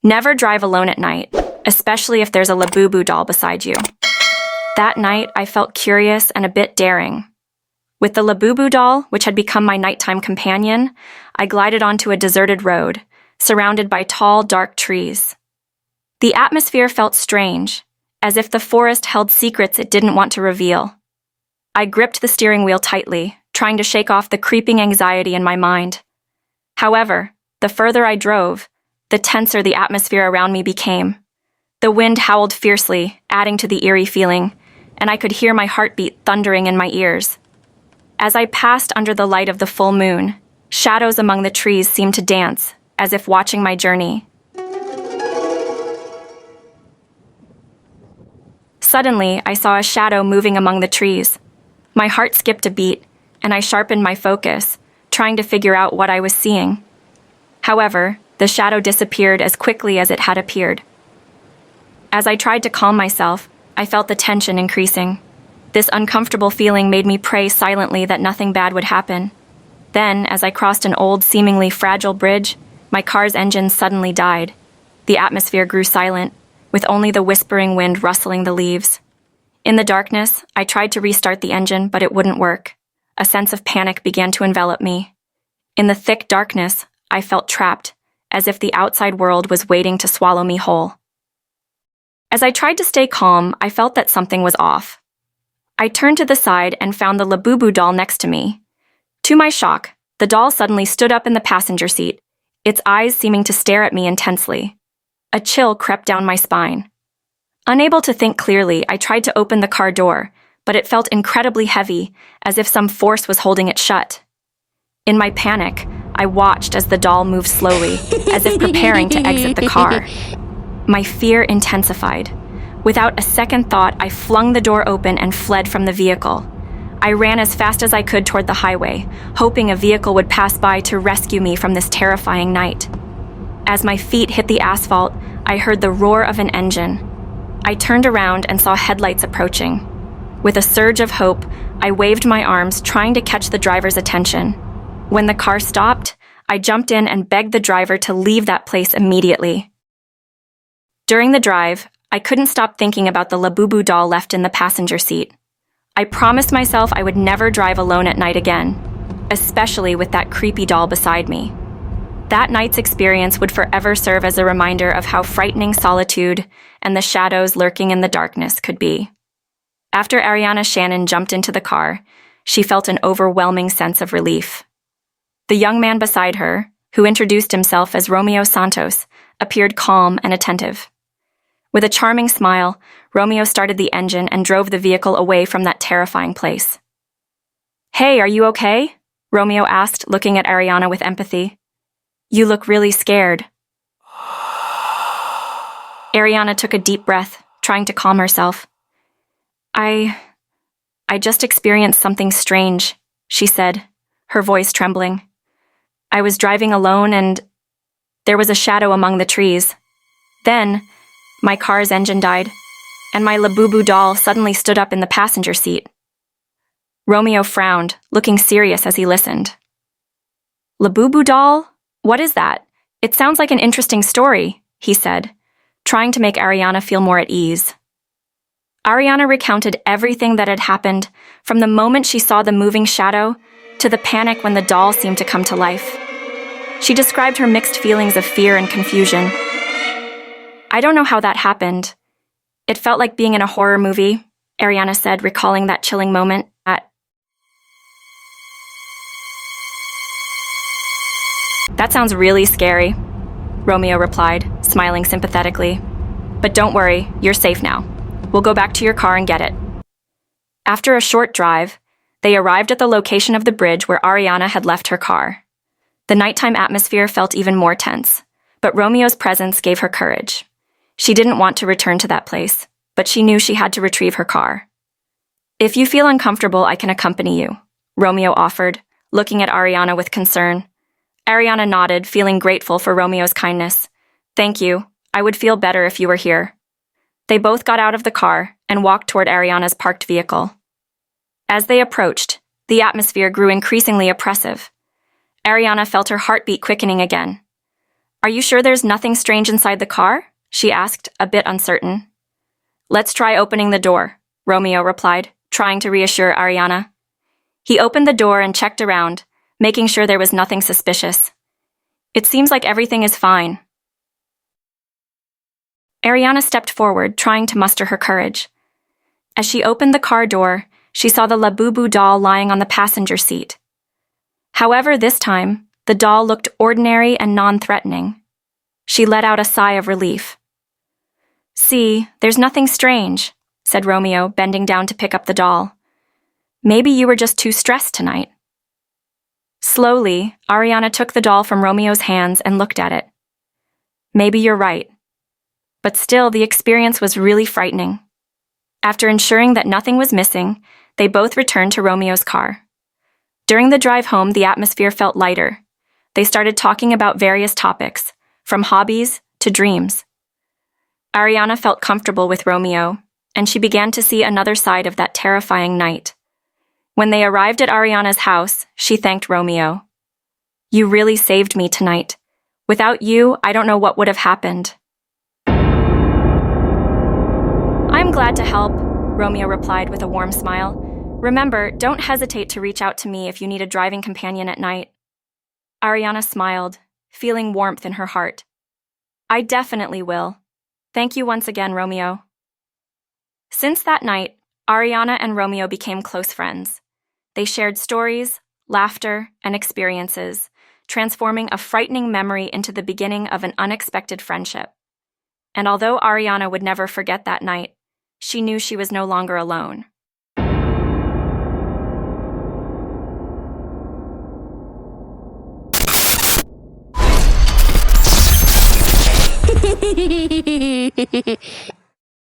Never drive alone at night, especially if there's a labubu doll beside you. That night, I felt curious and a bit daring. With the labubu doll, which had become my nighttime companion, I glided onto a deserted road, surrounded by tall, dark trees. The atmosphere felt strange, as if the forest held secrets it didn't want to reveal. I gripped the steering wheel tightly, trying to shake off the creeping anxiety in my mind. However, the further I drove, the tenser the atmosphere around me became. The wind howled fiercely, adding to the eerie feeling, and I could hear my heartbeat thundering in my ears. As I passed under the light of the full moon, shadows among the trees seemed to dance, as if watching my journey. Suddenly, I saw a shadow moving among the trees. My heart skipped a beat, and I sharpened my focus, trying to figure out what I was seeing. However, the shadow disappeared as quickly as it had appeared. As I tried to calm myself, I felt the tension increasing. This uncomfortable feeling made me pray silently that nothing bad would happen. Then, as I crossed an old, seemingly fragile bridge, my car's engine suddenly died. The atmosphere grew silent, with only the whispering wind rustling the leaves. In the darkness, I tried to restart the engine, but it wouldn't work. A sense of panic began to envelop me. In the thick darkness, I felt trapped, as if the outside world was waiting to swallow me whole. As I tried to stay calm, I felt that something was off. I turned to the side and found the labubu doll next to me. To my shock, the doll suddenly stood up in the passenger seat, its eyes seeming to stare at me intensely. A chill crept down my spine. Unable to think clearly, I tried to open the car door, but it felt incredibly heavy, as if some force was holding it shut. In my panic, I watched as the doll moved slowly, as if preparing to exit the car. My fear intensified. Without a second thought, I flung the door open and fled from the vehicle. I ran as fast as I could toward the highway, hoping a vehicle would pass by to rescue me from this terrifying night. As my feet hit the asphalt, I heard the roar of an engine. I turned around and saw headlights approaching. With a surge of hope, I waved my arms, trying to catch the driver's attention. When the car stopped, I jumped in and begged the driver to leave that place immediately. During the drive, I couldn't stop thinking about the labubu doll left in the passenger seat. I promised myself I would never drive alone at night again, especially with that creepy doll beside me. That night's experience would forever serve as a reminder of how frightening solitude and the shadows lurking in the darkness could be. After Ariana Shannon jumped into the car, she felt an overwhelming sense of relief. The young man beside her, who introduced himself as Romeo Santos, appeared calm and attentive. With a charming smile, Romeo started the engine and drove the vehicle away from that terrifying place. "Hey, are you okay?" Romeo asked, looking at Ariana with empathy. "You look really scared." Ariana took a deep breath, trying to calm herself. I just experienced something strange," she said, her voice trembling. "I was driving alone and there was a shadow among the trees. Then, my car's engine died, and my labubu doll suddenly stood up in the passenger seat." Romeo frowned, looking serious as he listened. "Labubu doll? What is that? It sounds like an interesting story," he said, trying to make Ariana feel more at ease. Ariana recounted everything that had happened, from the moment she saw the moving shadow to the panic when the doll seemed to come to life. She described her mixed feelings of fear and confusion. "I don't know how that happened. It felt like being in a horror movie," Ariana said, recalling that chilling moment at "That sounds really scary," Romeo replied, smiling sympathetically. "But don't worry, you're safe now. We'll go back to your car and get it." After a short drive, they arrived at the location of the bridge where Ariana had left her car. The nighttime atmosphere felt even more tense, but Romeo's presence gave her courage. She didn't want to return to that place, but she knew she had to retrieve her car. "If you feel uncomfortable, I can accompany you," Romeo offered, looking at Ariana with concern. Ariana nodded, feeling grateful for Romeo's kindness. "Thank you. I would feel better if you were here." They both got out of the car and walked toward Ariana's parked vehicle. As they approached, the atmosphere grew increasingly oppressive. Ariana felt her heartbeat quickening again. Are you sure there's nothing strange inside the car? She asked, a bit uncertain. Let's try opening the door, Romeo replied, trying to reassure Ariana. He opened the door and checked around, making sure there was nothing suspicious. It seems like everything is fine. Ariana stepped forward, trying to muster her courage. As she opened the car door, she saw the labubu doll lying on the passenger seat. However, this time, the doll looked ordinary and non-threatening. She let out a sigh of relief. See, there's nothing strange, said Romeo, bending down to pick up the doll. Maybe you were just too stressed tonight. Slowly, Ariana took the doll from Romeo's hands and looked at it. Maybe you're right. But still, the experience was really frightening. After ensuring that nothing was missing, they both returned to Romeo's car. During the drive home, the atmosphere felt lighter. They started talking about various topics, from hobbies to dreams. Ariana felt comfortable with Romeo, and she began to see another side of that terrifying night. When they arrived at Ariana's house, she thanked Romeo. You really saved me tonight. Without you, I don't know what would have happened. I'm glad to help, Romeo replied with a warm smile. Remember, don't hesitate to reach out to me if you need a driving companion at night. Ariana smiled, feeling warmth in her heart. I definitely will. Thank you once again, Romeo. Since that night, Ariana and Romeo became close friends. They shared stories, laughter, and experiences, transforming a frightening memory into the beginning of an unexpected friendship. And although Ariana would never forget that night, she knew she was no longer alone.